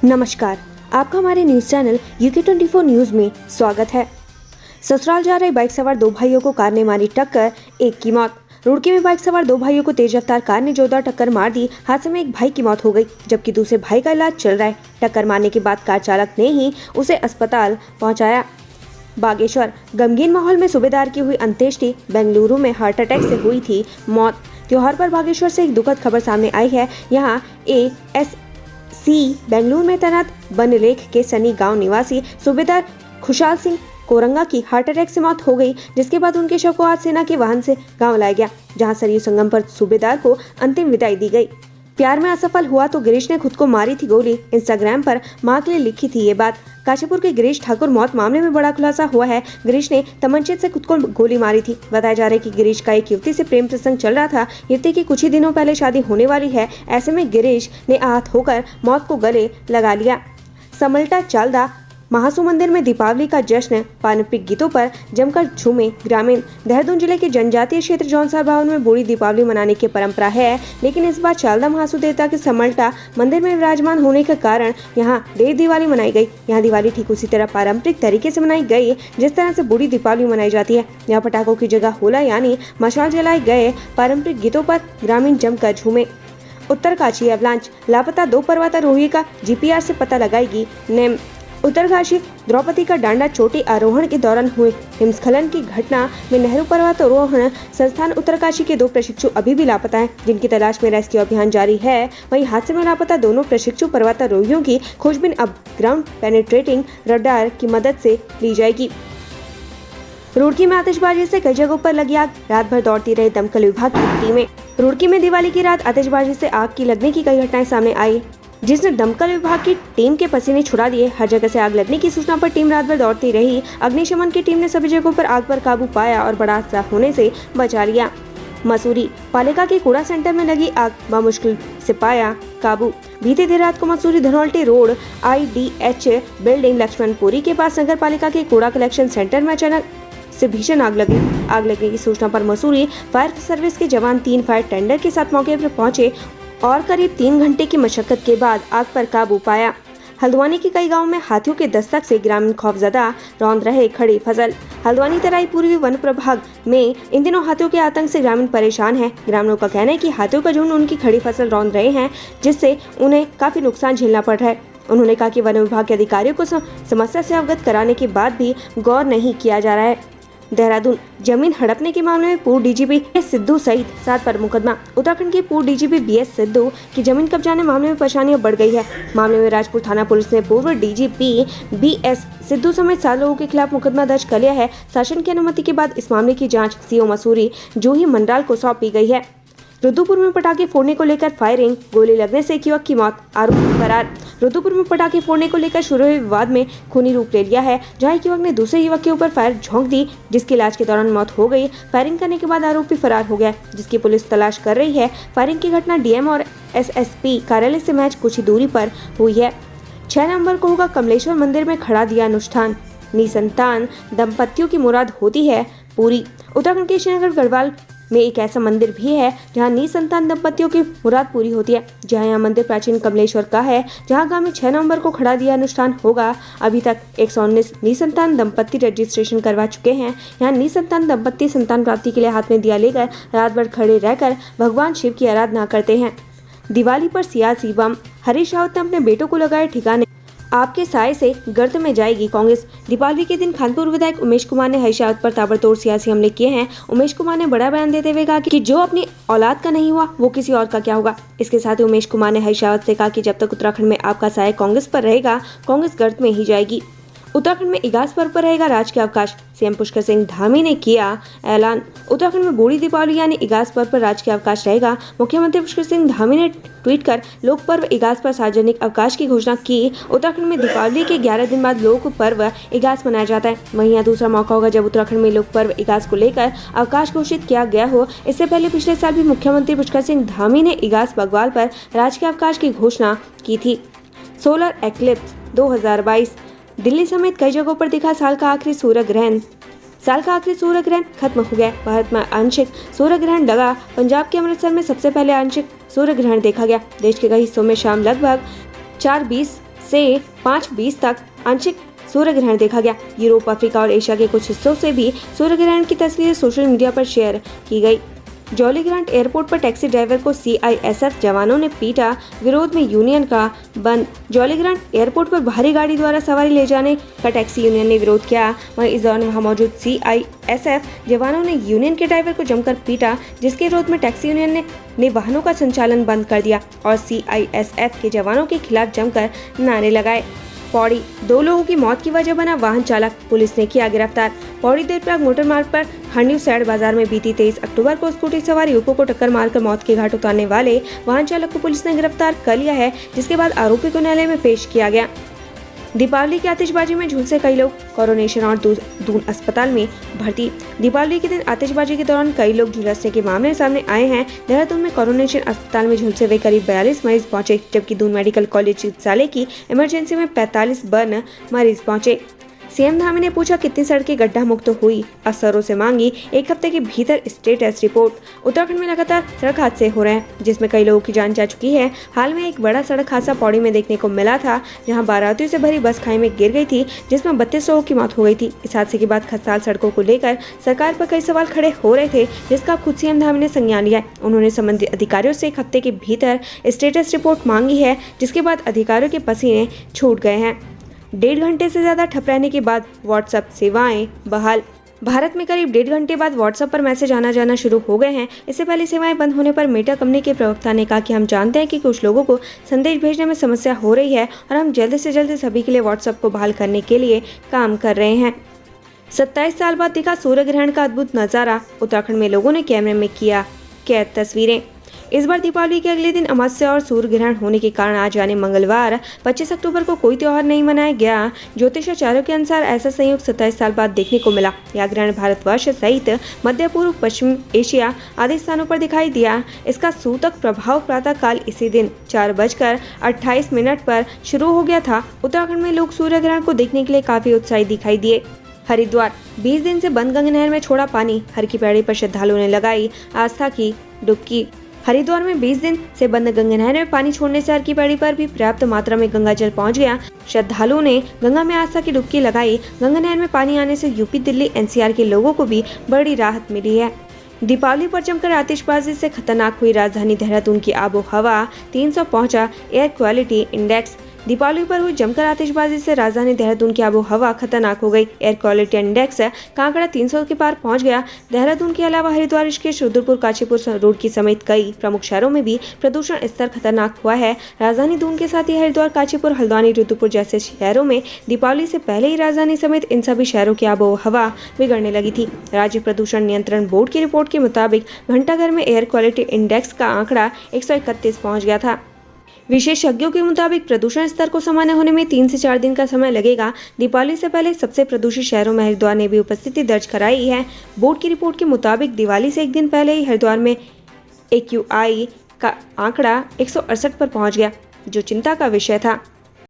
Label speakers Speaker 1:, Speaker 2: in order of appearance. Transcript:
Speaker 1: नमस्कार, आपका हमारे न्यूज चैनल UK24 न्यूज में स्वागत है। ससुराल जा रहे बाइक सवार दो भाइयों को कार ने मारी टक्कर, एक की मौत। रुड़की में बाइक सवार दो भाइयों को तेज रफ्तार कार ने जोरदार टक्कर मार दी। हादसे में एक भाई की मौत हो गई, जबकि दूसरे भाई का इलाज चल रहा है। टक्कर मारने के बाद कार चालक ने ही उसे अस्पताल पहुँचाया। बागेश्वर, गमगीन माहौल में सूबेदार की हुई अंत्येष्टि। बेंगलुरु में हार्ट अटैक से हुई थी मौत। त्योहार पर बागेश्वर से एक दुखद खबर सामने आई है। यहाँ ASC बेंगलुरु में तैनात बनलेख के सनी गांव निवासी सूबेदार खुशहाल सिंह कोरंगा की हार्ट अटैक से मौत हो गई, जिसके बाद उनके शव को आज सेना के वाहन से गांव लाया गया, जहां सरयू संगम पर सूबेदार को अंतिम विदाई दी गई। प्यार में असफल हुआ तो गिरीश ने खुद को मारी थी गोली। इंस्टाग्राम पर मां के लिए लिखी थी ये बात। काशीपुर के गिरीश ठाकुर मौत मामले में बड़ा खुलासा हुआ है। गिरीश ने तमंचे से खुद को गोली मारी थी। बताया जा रहा है कि गिरीश का एक युवती से प्रेम प्रसंग चल रहा था। युवती की कुछ ही दिनों पहले शादी होने वाली है। ऐसे में गिरीश ने आहत होकर मौत को गले लगा लिया। समल्टा चालदा महासू मंदिर में दीपावली का जश्न, पारंपरिक गीतों पर जमकर झूमे ग्रामीण। देहरादून जिले के जनजातीय क्षेत्र जौनसार भवन में बूढ़ी दीपावली मनाने की परंपरा है, लेकिन इस बार चालदा महासू देवता के समल्टा मंदिर में विराजमान होने के कारण यहाँ देव दिवाली मनाई गई। यहाँ दिवाली ठीक उसी तरह पारंपरिक तरीके से मनाई गई जिस तरह से बूढ़ी दीपावली मनाई जाती है। यहाँ पटाखों की जगह होला यानी मशाल जलाए गए। पारंपरिक गीतों पर ग्रामीण जमकर झूमे। उत्तरकाशी अवलांच, लापता दो पर्वतारोही का GPR से पता लगाएगी नेम। उत्तरकाशी द्रौपदी का डांडा चोटी आरोहण के दौरान हुए हिमस्खलन की घटना में नेहरू पर्वतारोहण संस्थान उत्तरकाशी के दो प्रशिक्षु अभी भी लापता हैं, जिनकी तलाश में रेस्क्यू अभियान जारी है। वहीं हादसे में लापता दोनों प्रशिक्षु पर्वतारोहियों की खोजबीन अब ग्राउंड पेनिट्रेटिंग रडार की मदद से ली जाएगी। रुड़की में आतिशबाजी से कई जगहों पर लगी आग, रात भर दौड़ती रही दमकल विभाग की टीमें। रुड़की में दिवाली की रात आतिशबाजी से आग की लगने की कई घटनाएं सामने आई, जिसने दमकल विभाग की टीम के पसीने छुड़ा दिए। हर जगह से आग लगने की सूचना पर टीम रात भर दौड़ती रही। अग्निशमन की टीम ने सभी जगहों पर आग पर काबू पाया और बड़ा हादसा होने से बचा लिया। मसूरी पालिका के कूड़ा सेंटर में लगी आग बमुश्किल से पाया काबू। बीते देर रात को Mussoorie Dhanaulti road IDH building Laxmanpuri के पास नगर पालिका के कूड़ा कलेक्शन सेंटर में अचानक से भीषण आग लगने की सूचना पर मसूरी फायर सर्विस के जवान 3 फायर टेंडर के साथ मौके पर पहुंचे और करीब 3 घंटे की मशक्कत के बाद आग पर काबू पाया। हल्द्वानी के कई गांवों में हाथियों के दस्तक से ग्रामीण खौफजदा, रौंद रहे खड़ी फसल। हल्द्वानी तराई पूर्वी वन प्रभाग में इन दिनों हाथियों के आतंक से ग्रामीण परेशान हैं। ग्रामीणों का कहना है कि हाथियों का झुंड उनकी खड़ी फसल रौंद रहे हैं, जिससे उन्हें काफी नुकसान झेलना पड़ रहा है। उन्होंने कहा कि वन विभाग के अधिकारियों को समस्या से अवगत कराने के बाद भी गौर नहीं किया जा रहा है। देहरादून जमीन हड़पने के मामले में पूर्व DGP सिद्धू सहित 7 पर मुकदमा। उत्तराखंड के पूर्व DGP BS सिद्धू की जमीन कब्जाने मामले में परेशानियां बढ़ गई है। मामले में राजपुर थाना पुलिस ने पूर्व DGP BS सिद्धू समेत 7 लोगों के खिलाफ मुकदमा दर्ज कर लिया है। शासन की अनुमति के बाद इस मामले की जांच CO मसूरी जूही मंडराल को सौंपी गई है। रुद्रपुर में पटाखे फोड़ने को लेकर फायरिंग, गोली लगने से एक युवक की मौत, आरोपी फरार। रुद्रपुर में पटाखे फोड़ने को लेकर शुरू हुए विवाद में खूनी रूप ले लिया है, जहां एक युवक ने दूसरे युवक के ऊपर फायर झोंक दी, जिसकी इलाज के दौरान मौत हो गई। फायरिंग करने के बाद आरोपी फरार हो गया, जिसकी पुलिस तलाश कर रही है। फायरिंग की घटना DM और SSP कार्यालय से महज कुछ ही दूरी पर हुई है। 6 नवंबर को होगा कमलेश्वर मंदिर में खड़ा दिया अनुष्ठान। निसंतान दंपतियों की मुराद होती है पूरी। उत्तराखंड के श्रीनगर गढ़वाल में एक ऐसा मंदिर भी है जहां निसंतान दंपतियों की मुराद पूरी होती है। जहां यह मंदिर प्राचीन कमलेश्वर का है, जहां आगामी 6 नवंबर को खड़ा दिया अनुष्ठान होगा। अभी तक 119 निसंतान दंपति रजिस्ट्रेशन करवा चुके हैं। यहाँ निसंतान दंपति संतान प्राप्ति के लिए हाथ में दिया लेकर रात भर खड़े रहकर भगवान शिव की आराधना करते हैं। दिवाली पर सियासी बम, हरीश रावत ने अपने बेटों को लगाए ठिकाने। आपके साय से गर्त में जाएगी कांग्रेस। दीपावली के दिन खानपुर विधायक उमेश कुमार ने हरीश रावत पर ताबड़तोड़ सियासी हमले किए हैं। उमेश कुमार ने बड़ा बयान देते हुए कहा कि जो अपनी औलाद का नहीं हुआ वो किसी और का क्या होगा। इसके साथ ही उमेश कुमार ने हरीश रावत से कहा कि जब तक उत्तराखंड में आपका साय कांग्रेस पर रहेगा, कांग्रेस गर्त में ही जाएगी। उत्तराखंड में इगास पर्व पर रहेगा राजकीय अवकाश, CM पुष्कर सिंह धामी ने किया ऐलान। उत्तराखंड में बूढ़ी दीपावली यानी इगास पर्व पर राजकीय अवकाश रहेगा। मुख्यमंत्री पुष्कर सिंह धामी ने ट्वीट कर लोक पर्व इगास पर सार्वजनिक अवकाश की घोषणा की। उत्तराखंड में दीपावली के 11 दिन बाद लोक पर्व इगास मनाया जाता है। वहीं यह दूसरा मौका होगा जब उत्तराखंड में लोक पर्व इगास को लेकर अवकाश घोषित किया गया हो। इससे पहले पिछले साल भी मुख्यमंत्री पुष्कर सिंह धामी ने इगास बग्वाल पर राजकीय अवकाश की घोषणा की थी। सोलर एक्लिप्स 2022, दिल्ली समेत कई जगहों पर दिखा साल का आखिरी सूर्य ग्रहण। साल का आखिरी सूर्य ग्रहण खत्म हो गया। भारत में आंशिक सूर्य ग्रहण लगा। पंजाब के अमृतसर में सबसे पहले आंशिक सूर्य ग्रहण देखा गया। देश के कई हिस्सों में शाम लगभग 4:20 से 5:20 तक आंशिक सूर्य ग्रहण देखा गया। यूरोप, अफ्रीका और एशिया के कुछ हिस्सों से भी सूर्य ग्रहण की तस्वीरें सोशल मीडिया पर शेयर की गई। जॉली ग्रांट एयरपोर्ट पर टैक्सी ड्राइवर को CISF जवानों ने पीटा, विरोध में यूनियन का बंद। जॉली ग्रांट एयरपोर्ट पर भारी गाड़ी द्वारा सवारी ले जाने का टैक्सी यूनियन ने विरोध किया। वहीं इस दौरान वहां मौजूद CISF जवानों ने यूनियन के ड्राइवर को जमकर पीटा, जिसके विरोध में टैक्सी यूनियन ने वाहनों का संचालन बंद कर दिया और CISF के जवानों के खिलाफ जमकर नारे लगाए। पौड़ी, 2 लोगों की मौत की वजह बना वाहन चालक, पुलिस ने किया गिरफ्तार। पौड़ी देवप्रयाग मोटर मार्ग पर हंडियो सैड बाजार में बीती 23 अक्टूबर को स्कूटी सवार युवकों को टक्कर मारकर मौत के घाट उतारने वाले वाहन चालक को पुलिस ने गिरफ्तार कर लिया है, जिसके बाद आरोपी को न्यायालय में पेश किया गया। दीपावली की आतिशबाजी में झुलसे कई लोग, कोरोनेशन और दून अस्पताल में भर्ती। दीपावली के दिन आतिशबाजी के दौरान कई लोग झुलसने के मामले सामने आए हैं। देहरादून में कोरोनेशन अस्पताल में झुलसे हुए करीब 42 मरीज पहुंचे, जबकि दून मेडिकल कॉलेज चिकित्सालय की इमरजेंसी में 45 बर्न मरीज पहुंचे। सीएम धामी ने पूछा कितनी सड़कें गड्ढा मुक्त हुई, अफसरों से मांगी 1 हफ्ते के भीतर स्टेटस रिपोर्ट। उत्तराखंड में लगातार सड़क हादसे हो रहे हैं, जिसमें कई लोगों की जान जा चुकी है। हाल में एक बड़ा सड़क हादसा पौड़ी में देखने को मिला था, जहां बारातियों से भरी बस खाई में गिर गई थी, जिसमें 32 लोगों की मौत हो गई थी। इस हादसे के बाद खस्ताल सड़कों को लेकर सरकार पर कई सवाल खड़े हो रहे थे, जिसका खुद सीएम धामी ने संज्ञान लिया। उन्होंने संबंधित अधिकारियों से 1 हफ्ते के भीतर स्टेटस रिपोर्ट मांगी है, जिसके बाद अधिकारियों के पसीने छूट गए हैं। 1.5 घंटे से ज्यादा ठप रहने के बाद व्हाट्सएप सेवाएं बहाल। भारत में करीब 1.5 घंटे बाद व्हाट्सएप पर मैसेज आना जाना शुरू हो गए हैं। इससे पहले सेवाएं बंद होने पर मेटा कंपनी के प्रवक्ता ने कहा कि हम जानते हैं कि कुछ लोगों को संदेश भेजने में समस्या हो रही है और हम जल्द से जल्द सभी के लिए व्हाट्सएप को बहाल करने के लिए काम कर रहे हैं। 27 साल बाद दिखा सूर्य ग्रहण का अद्भुत नजारा, उत्तराखंड में लोगों ने कैमरे में किया कैद तस्वीरें। इस बार दीपावली के अगले दिन अमावस्या और सूर्य ग्रहण होने के कारण आज यानी मंगलवार 25 अक्टूबर को कोई त्योहार नहीं मनाया गया। ज्योतिषाचार्यों के अनुसार ऐसा संयोग 27 साल बाद देखने को मिला। यह ग्रहण भारतवर्ष सहित मध्य पूर्व, पश्चिम एशिया आदि स्थानों पर दिखाई दिया। इसका सूतक प्रभाव प्रातः काल इसी दिन 4:28 पर शुरू हो गया था। उत्तराखंड में लोग सूर्य ग्रहण को देखने के लिए काफी उत्साहित दिखाई दिए। हरिद्वार, 20 दिन से बंद गंगा नहर में छोड़ा पानी, हर की पैड़ी पर श्रद्धालुओं ने लगाई आस्था की डुबकी। हरिद्वार में 20 दिन से बंद गंगा नहर में पानी छोड़ने से हर की पैड़ी पर भी पर्याप्त मात्रा में गंगा जल पहुंच गया। श्रद्धालुओं ने गंगा में आस्था की डुबकी लगाई। गंगा नहर में पानी आने से यूपी, दिल्ली, NCR के लोगों को भी बड़ी राहत मिली है। दीपावली पर जमकर आतिशबाजी से खतरनाक हुई राजधानी देहरादून की आबो हवा, 300 पहुंचा एयर क्वालिटी इंडेक्स। दीपावली पर हुई जमकर आतिशबाजी से राजधानी देहरादून की आबो हवा खतरनाक हो गई। एयर क्वालिटी इंडेक्स का आंकड़ा 300 के पार पहुंच गया। देहरादून के अलावा हरिद्वार, ऋषिकेश, रुद्रपुर, काशीपुर, रुड़की समेत कई प्रमुख शहरों में भी प्रदूषण स्तर खतरनाक हुआ है। राजधानी दून के साथ ही हरिद्वार, काशीपुर, हल्द्वानी, रुद्रपुर जैसे शहरों में दीपावली से पहले ही राजधानी समेत इन सभी शहरों की आबो हवा बिगड़ने लगी थी। राज्य प्रदूषण नियंत्रण बोर्ड की रिपोर्ट के मुताबिक घंटाघर में एयर क्वालिटी इंडेक्स का आंकड़ा 131 पहुंच गया था। विशेषज्ञों के मुताबिक प्रदूषण स्तर को सामान्य होने में 3 से 4 दिन का समय लगेगा। दीपावली से पहले सबसे प्रदूषित शहरों में हरिद्वार ने भी उपस्थिति दर्ज कराई है। बोर्ड की रिपोर्ट के मुताबिक दिवाली से 1 दिन पहले ही हरिद्वार में AQI का आंकड़ा 168 पर पहुंच गया, जो चिंता का विषय था।